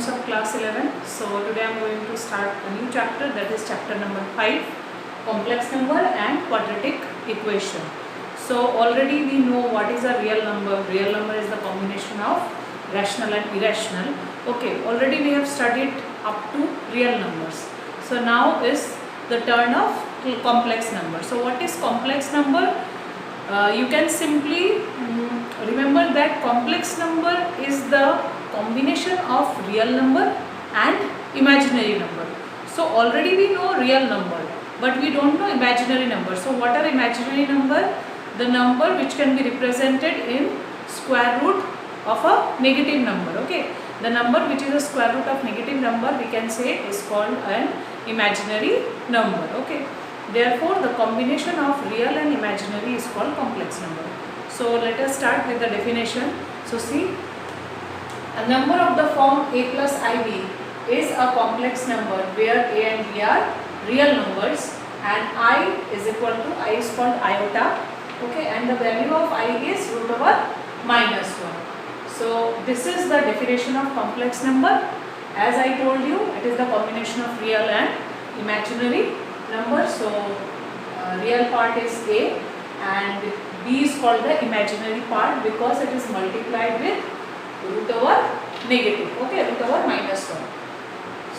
students of class 11. So today I am going to start a new chapter, that is chapter number 5, complex number and quadratic equation. So already we know what is a real number. Real number is the combination of rational and irrational. Okay, already we have studied up to real numbers. So now is the turn of complex number. So what is complex number? You can simply remember that complex number is the combination of real number and imaginary number. So already we know real number, but we don't know imaginary number. So what are imaginary number? The number which can be represented in square root of a negative number. Okay, the number which is a square root of negative number, we can say is called an imaginary number. Okay, therefore the combination of real and imaginary is called complex number. So let us start with the definition. So see, a number of the form a plus ib is a complex number where a and b are real numbers and I is called iota. Okay, and the value of I is root over -1. So this is the definition of complex number. As I told you, it is the combination of real and imaginary number. So real part is A and B is called the imaginary part because it is multiplied with root over negative. Okay, root over -1.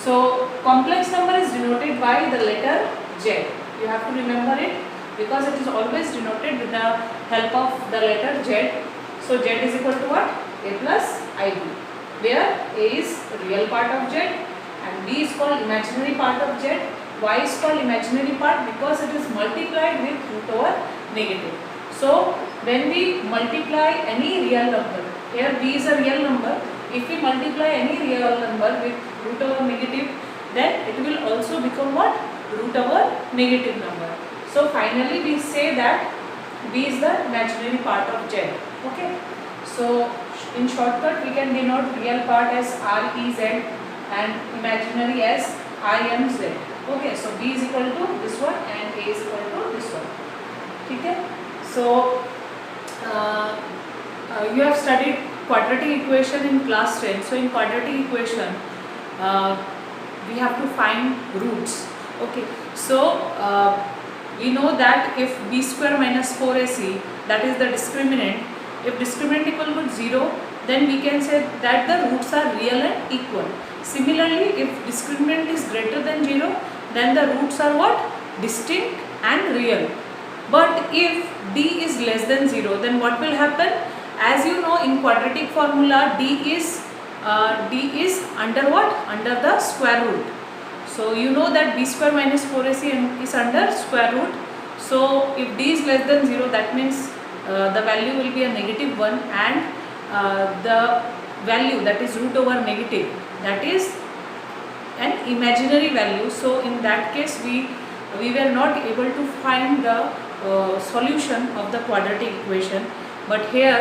So complex number is denoted by the letter Z. You have to remember it because it is always denoted with the help of the letter Z. So Z is equal to what? A plus IB, where A is real part of Z and B is called imaginary part of Z. Y is called imaginary part because it is multiplied with root over negative. So when we multiply any real number, here B is a real number, if we multiply any real number with root over negative, then it will also become what? Root over negative number. So finally we say that B is the imaginary part of Z. Okay. So in shortcut we can denote real part as REZ and imaginary as IMZ. Okay. So B is equal to this one and A is equal to this one. Okay. So you have studied quadratic equation in class 10. So in quadratic equation we have to find roots. Okay. So we know that if b square minus 4ac, that is the discriminant, if discriminant equal to 0, then we can say that the roots are real and equal. Similarly, if discriminant is greater than 0, then the roots are what? Distinct and real. But if d is less than 0, then what will happen? As you know, in quadratic formula, d is under what? Under the square root. So you know that b square minus 4ac is under square root. So if d is less than 0, that means the value will be a -1 and the value, that is root over negative, that is an imaginary value. So in that case we were not able to find the solution of the quadratic equation. But here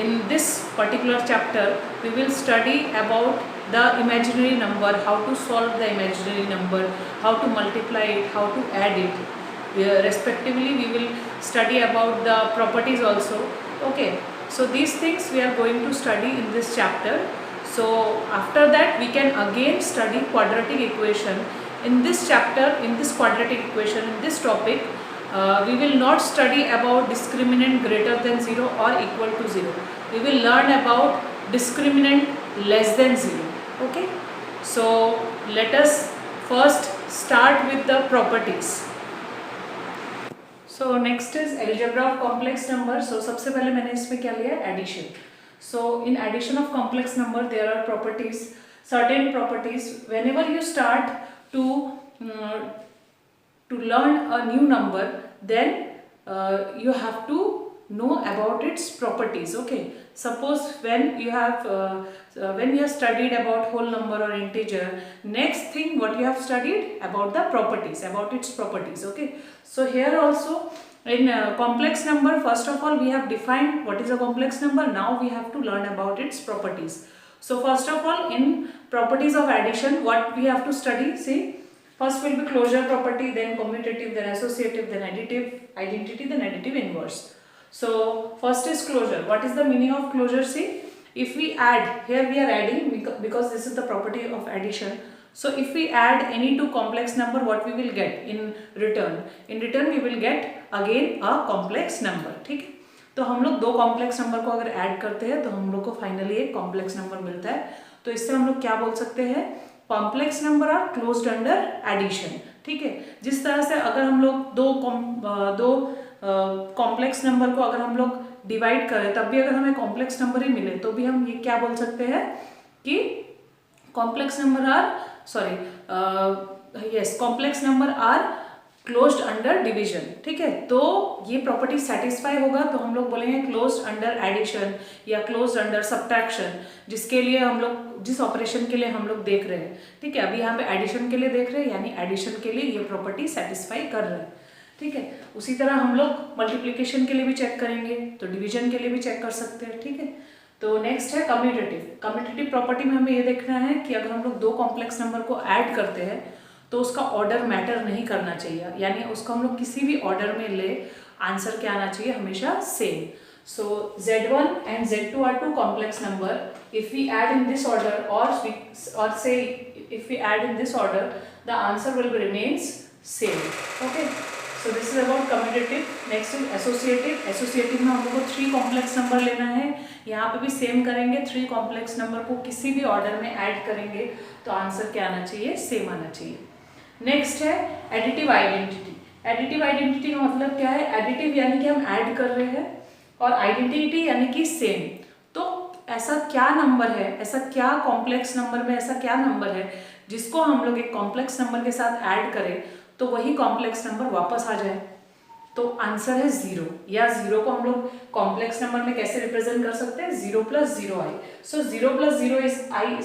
in this particular chapter we will study about the imaginary number, how to solve the imaginary number, how to multiply it, how to add it. Respectively we will study about the properties also. Okay, so these things we are going to study in this chapter. So after that we can again study quadratic equation. In this chapter, in this quadratic equation, in this topic, we will not study about discriminant greater than 0 or equal to 0. We will learn about discriminant less than 0. Okay, so let us first start with the properties. So next is algebra of complex number. So सबसे पहले मैंने इसमें क्या लिया? Addition. So in addition of complex number there are properties, certain properties. Whenever you start to learn a new number, then you have to know about its properties. Okay, suppose when you have studied about whole number or integer, next thing what you have studied about the properties, about its properties. Okay, so here also in complex number, first of all we have defined what is a complex number. Now we have to learn about its properties. So first of all, in properties of addition, what we have to study? See, first will be closure property, then commutative, then associative, then additive, identity, then additive inverse. So first is closure. What is the meaning of closure? See, if we add, here we are adding because this is the property of addition. So if we add any two complex number, what we will get in return? In return we will get again a complex number. ठीक है, तो हम लोग दो complex number को अगर add करते हैं तो हम लोग को फाइनली एक कॉम्प्लेक्स नंबर मिलता है। तो इससे हम लोग क्या बोल सकते हैं? Complex number are closed under addition. ठीक है, जिस तरह से अगर हम लोग दो कॉम्प्लेक्स नंबर को अगर हम लोग डिवाइड करें तब भी अगर हमें कॉम्प्लेक्स नंबर ही मिले तो भी हम ये क्या बोल सकते हैं कि complex number are complex number are closed under division. ठीक है, तो ये प्रॉपर्टी सेटिस्फाई होगा तो हम लोग बोलेंगे क्लोज्ड अंडर एडिशन या क्लोज्ड अंडर सब्ट्रैक्शन, जिसके लिए हम लोग जिस ऑपरेशन के लिए हम लोग देख रहे हैं। ठीक है, अभी यहाँ पे एडिशन के लिए देख रहे हैं, यानी एडिशन के लिए ये प्रॉपर्टी सेटिस्फाई कर रहे हैं। ठीक है, उसी तरह हम लोग मल्टीप्लिकेशन के लिए भी चेक करेंगे तो डिवीजन के लिए भी चेक कर सकते हैं। ठीक है, तो नेक्स्ट है कम्यूटेटिव। कम्यूटेटिव प्रॉपर्टी में हमें ये देखना है कि अगर हम लोग दो कॉम्प्लेक्स नंबर को ऐड करते हैं तो उसका ऑर्डर मैटर नहीं करना चाहिए, यानी उसको हम लोग किसी भी ऑर्डर में ले, आंसर क्या आना चाहिए? हमेशा same. So Z1 and Z2 are two complex number. If we add in this order or say if we add in this order, the answer will remains same. Okay. So this is about commutative. Next is associative. Associative में हम लोग को 3 complex number लेना है। यहाँ पे भी same करेंगे, 3 कॉम्प्लेक्स नंबर को किसी भी ऑर्डर में ऐड करेंगे तो आंसर क्या आना चाहिए? सेम आना चाहिए। नेक्स्ट है एडिटिव आइडेंटिटी। एडिटिव आइडेंटिटी का मतलब क्या है? एडिटिव यानी कि हम ऐड कर रहे हैं और आइडेंटिटी यानी कि सेम। तो ऐसा क्या नंबर है, ऐसा क्या कॉम्प्लेक्स नंबर में ऐसा क्या नंबर है जिसको हम लोग एक कॉम्प्लेक्स नंबर के साथ ऐड करें तो वही कॉम्प्लेक्स नंबर वापस आ जाए? तो आंसर है 0, या 0 को हम लोग कॉम्प्लेक्स नंबर में कैसे रिप्रेजेंट कर सकते हैं? 0 + 0i। So 0 + 0 is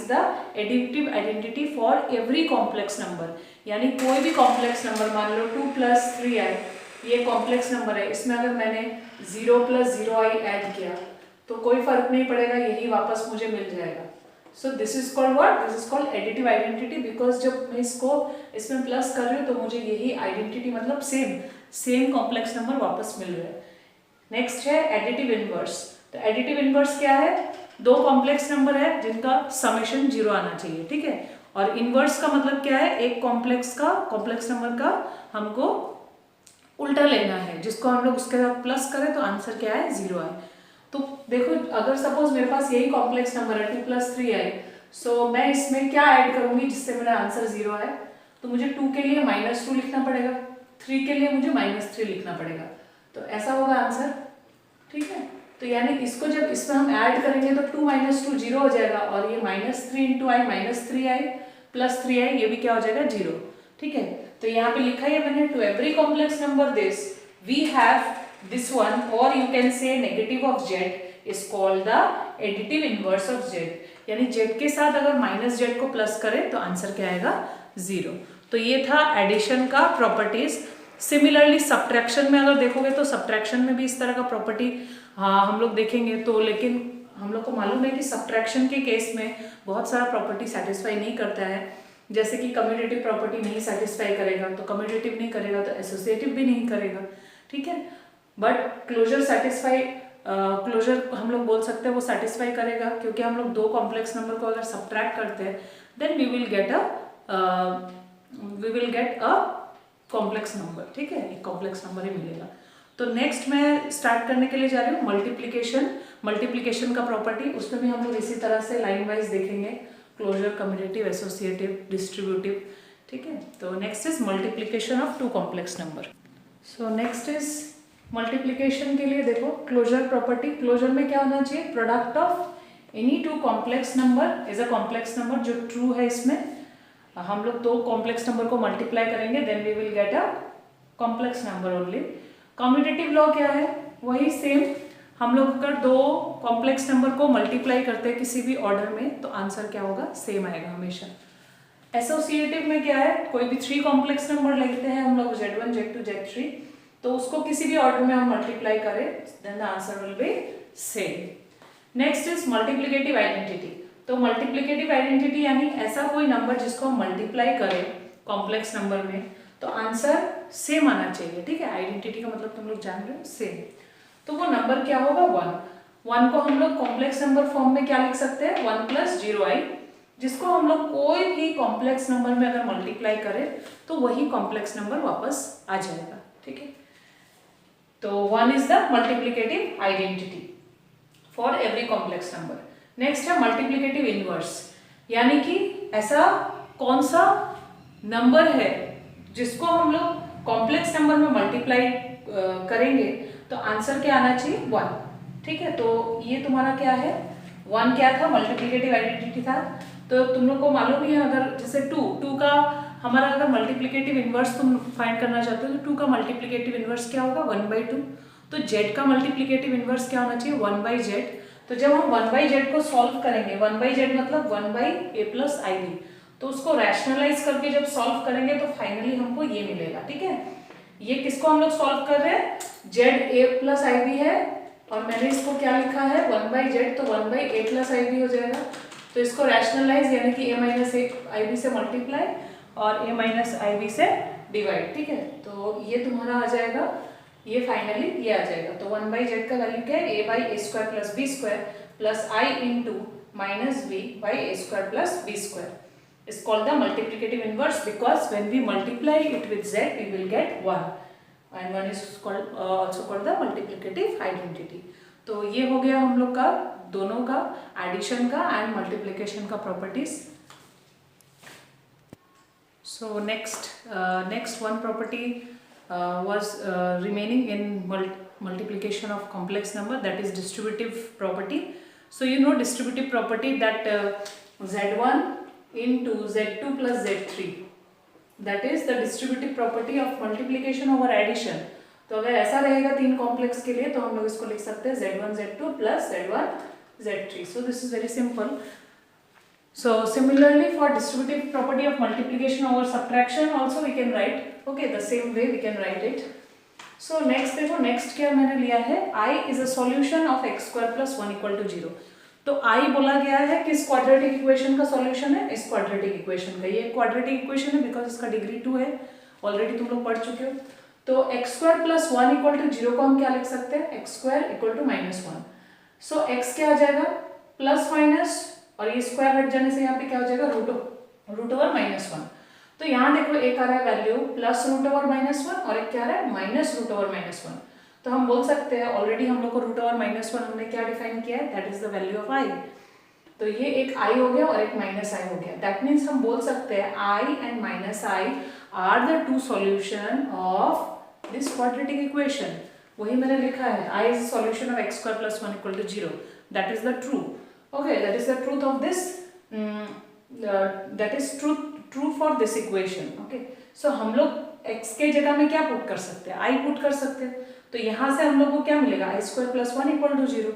the additive identity for every complex number। यानी कोई भी कॉम्प्लेक्स नंबर, मान लो 2 + 3i, ये कॉम्प्लेक्स नंबर है, इसमें अगर मैंने 0 + 0i ऐड किया तो कोई फर्क नहीं पड़ेगा, यही वापस मुझे मिल जाएगा। So this is called what? This is called additive identity, because जब मैं इसको इसमें प्लस कर रही हूँ तो मुझे यही आइडेंटिटी मतलब सेम कॉम्प्लेक्स नंबर वापस मिल रहा है। नेक्स्ट है एडिटिव इनवर्स। तो एडिटिव इनवर्स क्या है? दो कॉम्प्लेक्स नंबर है जिनका समेशन 0 आना चाहिए। ठीक है, और इनवर्स का मतलब क्या है? एक कॉम्प्लेक्स नंबर का हमको उल्टा लेना है, जिसको हम लोग उसके साथ प्लस करें तो आंसर क्या है? 0 आए। तो देखो, अगर सपोज मेरे पास यही कॉम्प्लेक्स नंबर है 2 + 3i, सो मैं इसमें क्या ऐड करूंगी जिससे मेरा आंसर 0 आए? तो मुझे 2 के लिए -2 लिखना पड़ेगा, 3 के लिए मुझे -3 लिखना पड़ेगा, तो ऐसा होगा आंसर। ठीक है, तो यानी इसको जब इसमें हम ऐड करेंगे तो 2 - 2 0 हो जाएगा, और ये -3 × i -3i + 3i, ये भी क्या हो जाएगा? 0। ठीक है, तो यहाँ पे लिखा है मैंने, to every complex number this we have this one, or you can say negative of z is called the additive inverse of z। यानी z के साथ अगर -z को प्लस करें तो आंसर क्या आएगा? 0। तो ये था एडिशन का प्रॉपर्टीज। सिमिलरली सब्ट्रैक्शन में अगर देखोगे तो सब्ट्रैक्शन में भी इस तरह का प्रॉपर्टी हम लोग देखेंगे। तो लेकिन हम लोग को मालूम है कि सब्ट्रैक्शन के केस में बहुत सारा प्रॉपर्टी सेटिस्फाई नहीं करता है, जैसे कि कम्यूटेटिव प्रॉपर्टी नहीं सेटिस्फाई करेगा तो कम्यूटेटिव नहीं करेगा तो एसोसिएटिव भी नहीं करेगा। ठीक है, बट क्लोजर क्लोजर हम लोग बोल सकते हैं वो सेटिस्फाई करेगा, क्योंकि हम लोग दो कॉम्प्लेक्स नंबर को अगर सब्ट्रैक्ट करते हैं then we will get a complex number. ठीक है, एक कॉम्प्लेक्स नंबर ही मिलेगा। तो नेक्स्ट मैं स्टार्ट करने के लिए जा रही हूँ मल्टीप्लिकेशन का प्रॉपर्टी। उसमें भी हम लोग इसी तरह से लाइन वाइज देखेंगे, क्लोजर, कम्यूटेटिव, एसोसिएटिव, डिस्ट्रीब्यूटिव। ठीक है, तो next is multiplication of 2 complex number. So next is multiplication के लिए देखो क्लोजर प्रॉपर्टी। क्लोजर में क्या होना चाहिए? Product of any 2 complex number is a complex number, जो ट्रू है। इसमें हम लोग 2 कॉम्प्लेक्स नंबर को मल्टीप्लाई करेंगे then we will get a complex number only. Commutative law क्या है? वही सेम, हम लोग अगर 2 कॉम्प्लेक्स नंबर को मल्टीप्लाई करते हैं किसी भी ऑर्डर में तो आंसर क्या होगा? सेम आएगा हमेशा। एसोसिएटिव में क्या है? कोई भी 3 कॉम्प्लेक्स नंबर लेते हैं हम लोग, Z1, Z2, Z3, तो उसको किसी भी ऑर्डर में हम मल्टीप्लाई करें then the answer will be same. Next is multiplicative identity. तो मल्टीप्लिकेटिव आइडेंटिटी यानी ऐसा कोई नंबर जिसको हम मल्टीप्लाई करें कॉम्प्लेक्स नंबर में तो आंसर सेम आना चाहिए। ठीक है, आइडेंटिटी का मतलब तुम लोग जान रहे हो, सेम। तो वो नंबर क्या होगा? 1। 1 को हम लोग कॉम्प्लेक्स नंबर फॉर्म में क्या लिख सकते हैं, 1 प्लस 0i, जिसको हम लोग कोई भी कॉम्प्लेक्स नंबर में अगर मल्टीप्लाई करें तो वही कॉम्प्लेक्स नंबर वापस आ जाएगा, ठीक है। तो 1 is the multiplicative identity for every complex number. Next है मल्टीप्लिकेटिव इनवर्स, यानी कि ऐसा कौन सा नंबर है जिसको हम लोग कॉम्प्लेक्स नंबर में मल्टीप्लाई करेंगे तो आंसर क्या आना चाहिए, 1, ठीक है। तो ये तुम्हारा क्या है, 1 क्या था, मल्टीप्लिकेटिव आइडेंटिटी था। तो तुम लोग को मालूम ही है, अगर जैसे 2 का हमारा अगर मल्टीप्लिकेटिव इनवर्स तुम फाइंड करना चाहते हो तो 2 का मल्टीप्लिकेटिव इनवर्स क्या होगा, 1/2। तो z का मल्टीप्लिकेटिव इनवर्स क्या होना चाहिए, 1/z। तो जब हम 1/z को सॉल्व करेंगे, 1/z मतलब 1/a प्लस ib, तो उसको रैशनलाइज करके जब सॉल्व करेंगे तो फाइनली हमको ये मिलेगा, ठीक है। ये किसको हम लोग सॉल्व कर रहे हैं, za प्लस ib है, और मैंने इसको क्या लिखा है, 1/z, तो 1/a प्लस ib हो जाएगा। तो इसको रैशनलाइज यानी कि a माइनस ib से मल्टीप्लाई और a माइनस ib से डिवाइड, ठीक है। तो ये तुम्हारा आ जाएगा, ये फाइनली ये आ जाएगा। तो 1/z का वैल्यू क्या है, a by a square plus b square plus i into minus b by a square plus b square is called the multiplicative inverse because when we multiply it with z we will get 1, and 1 is called also called the multiplicative identity। तो ये हो गया हम लोग का दोनों का addition का एंड मल्टीप्लिकेशन का properties. So next one property was remaining in multiplication of complex number, that is distributive property. So you know distributive property that z1 into z2 plus z3, that is the distributive property of multiplication over addition। तो अगर ऐसा रहेगा 3 complex के लिए तो हम लोग इसको लिख सकते हैं z1 z2 plus z1 z3। So this is very simple। So similarly for distributive property of multiplication over subtraction also we can write, okay, the same way we can write it। So next देखो, next क्या मैंने लिया है, I is a solution of x square plus 1 equal to 0। तो I बोला गया है किस क्वाड्रेटिक इक्वेशन का सॉल्यूशन है, इस क्वाड्रेटिक इक्वेशन का। ये क्वाड्रेटिक इक्वेशन है बिकॉज इसका डिग्री 2 है, ऑलरेडी तुम लोग पढ़ चुके हो। तो x square plus 1 equal to 0 को हम क्या लिख सकते हैं, x square equal to -1। So x क्या आ जाएगा, प्लस माइनस, और ये स्क्वायर हट जाने से यहाँ पे क्या हो जाएगा, रूट ओवर -1। तो यहाँ देखो एक आ रहा है वैल्यू प्लस रूट ओवर -1 और एक क्या आ रहा है माइनस रूट ओवर -1। तो हम बोल सकते हैं, ऑलरेडी हम लोग को रूट ओवर -1 हमने क्या डिफाइन किया है, that is the value of i। तो ये एक i हो गया और एक माइनस i हो गया। दैट मीन्स हम बोल सकते हैं i and minus i are the two solution of this quadratic equation. वही मैंने लिखा है, i is the solution of x square plus 1 equal to 0। That is the true, okay, that is the truth of this, that is true for this equation, okay. So हम लोग x के जगह में क्या पुट कर सकते हैं, i put कर सकते हैं। तो यहाँ से हम लोग को क्या मिलेगा, आई स्क्वायर प्लस 1 इक्वल टू 0,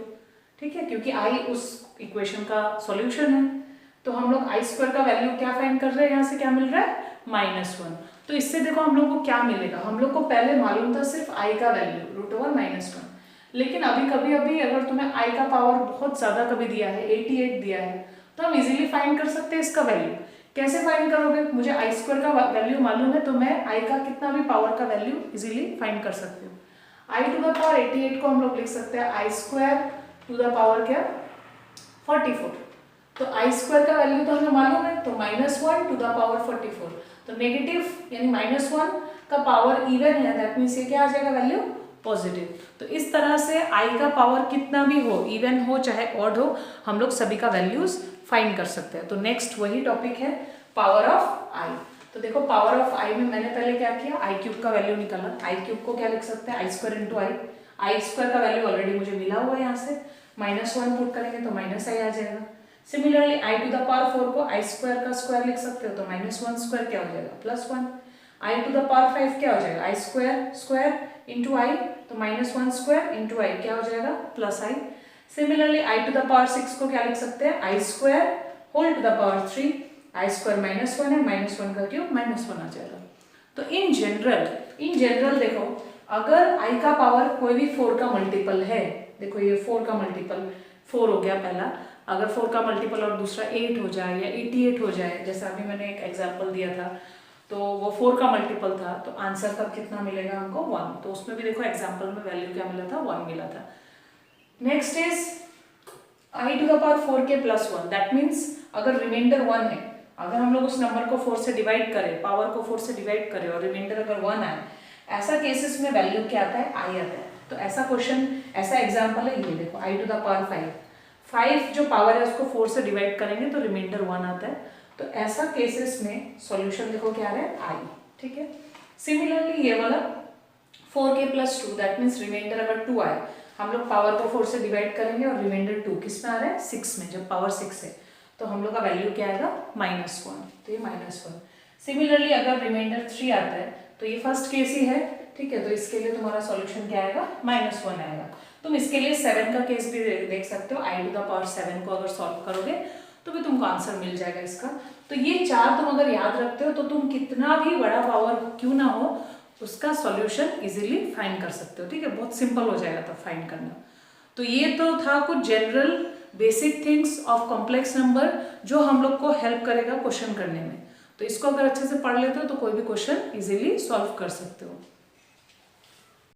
ठीक है, क्योंकि i उस इक्वेशन का सॉल्यूशन है। तो हम लोग आई स्क्वायर का वैल्यू क्या फाइंड कर रहे हैं, यहाँ से क्या मिल रहा है, -1। तो इससे देखो हम लोग को क्या मिलेगा, हम लोग को पहले मालूम था सिर्फ i का वैल्यू रूट ओवर -1, लेकिन अभी कभी अगर तुम्हें i का पावर बहुत ज़्यादा कभी दिया है, 88 दिया है, तो हम इजीली फाइंड कर सकते हैं इसका वैल्यू। कैसे फाइंड करोगे, मुझे आई स्क्वायर का वैल्यू मालूम है तो मैं i का कितना भी पावर का वैल्यू इजीली फाइंड कर सकती हूँ। i टू द पावर 88 को हम लोग लिख सकते हैं i square to the power क्या, 44। तो आई स्क्वायर का वैल्यू तो हमें मालूम है, तो -1 टू द पावर 44। तो नेगेटिव यानी -1 का पावर इवन है, दैट मीन्स ये क्या आ जाएगा वैल्यू, पॉजिटिव। तो इस तरह से i का पावर कितना भी हो, इवन हो चाहे ऑड हो, हम लोग सभी का वैल्यूज फाइंड कर सकते हैं। तो नेक्स्ट वही टॉपिक है पावर ऑफ i। तो देखो पावर ऑफ i में मैंने पहले क्या किया, आई क्यूब का वैल्यू निकाला। आई क्यूब को क्या लिख सकते हैं, i square into I. I square का वैल्यू ऑलरेडी मुझे मिला हुआ है, यहाँ से -1 पुट करेंगे तो -i आ जाएगा। Similarly i to the power 4 को आई स्क्वायर का स्क्वायर लिख सकते हो, तो -1 स्क्वायर क्या हो जाएगा, +1। आई टू द पावर 5 क्या हो जाएगा, आई स्क्वायर इंटू आई, तो -1 स्क्वायर इंटू आई क्या हो जाएगा, +i। Similarly i to the power 6 को क्या लिख सकते हैं, i square whole to the power 3। I square -1 है, -1 का क्यूब -1 आ जाएगा। तो इन जनरल देखो, अगर i का पावर कोई भी 4 का मल्टीपल है, देखो ये 4 का मल्टीपल 4 हो गया पहला, अगर 4 का मल्टीपल और दूसरा 8 हो जाए या 88 हो जाए, जैसा अभी मैंने एक एग्जांपल दिया था, तो वो 4 का मल्टीपल था, तो आंसर तब कितना मिलेगा हमको, 1। तो उसमें भी देखो एग्जांपल में वैल्यू क्या मिला था, 1 मिला था। Next is i to the power 4k plus 1, that means अगर रिमाइंडर 1 है, अगर हम लोग उस नंबर को 4 से डिवाइड करें, पावर को 4 से डिवाइड करें और रिमाइंडर अगर 1 आए, ऐसा केसेस में वैल्यू क्या आता है, आई आता है। तो ऐसा क्वेश्चन, ऐसा एग्जांपल है, ये देखो आई टू द पावर 5 जो पावर है उसको 4 से डिवाइड करेंगे तो रिमाइंडर 1 आता है। तो ऐसा केसेस में सॉल्यूशन देखो क्या आ रहा है, आई, ठीक है। सिमिलरली ये वाला 4k plus 2, that means remainder अगर 2 आए, हम लोग पावर को 4 से डिवाइड करेंगे और रिमाइंडर 2 किस में आ रहा है, 6 में, जब पावर 6 है तो हम लोग का वैल्यू क्या आएगा, -1, तो ये -1। सिमिलरली अगर रिमाइंडर 3 आता है तो ये फर्स्ट केस ही है, ठीक है, तो इसके लिए तुम्हारा सॉल्यूशन क्या आएगा, -1 आएगा। तुम इसके लिए 7 का केस भी देख सकते हो, आई टू द पावर 7 को अगर सॉल्व करोगे तो भी तुमको आंसर मिल जाएगा इसका। तो ये 4 तुम अगर याद रखते हो तो तुम कितना भी बड़ा पावर क्यों ना हो उसका सॉल्यूशन इजीली फाइंड कर सकते हो, ठीक है, बहुत सिंपल हो जाएगा तब फाइंड करना। तो ये तो था कुछ general basic things of complex number जो हम लोग को हेल्प करेगा क्वेश्चन करने में। तो इसको अगर अच्छे से पढ़ लेते हो तो कोई भी क्वेश्चन इजीली सॉल्व कर सकते हो।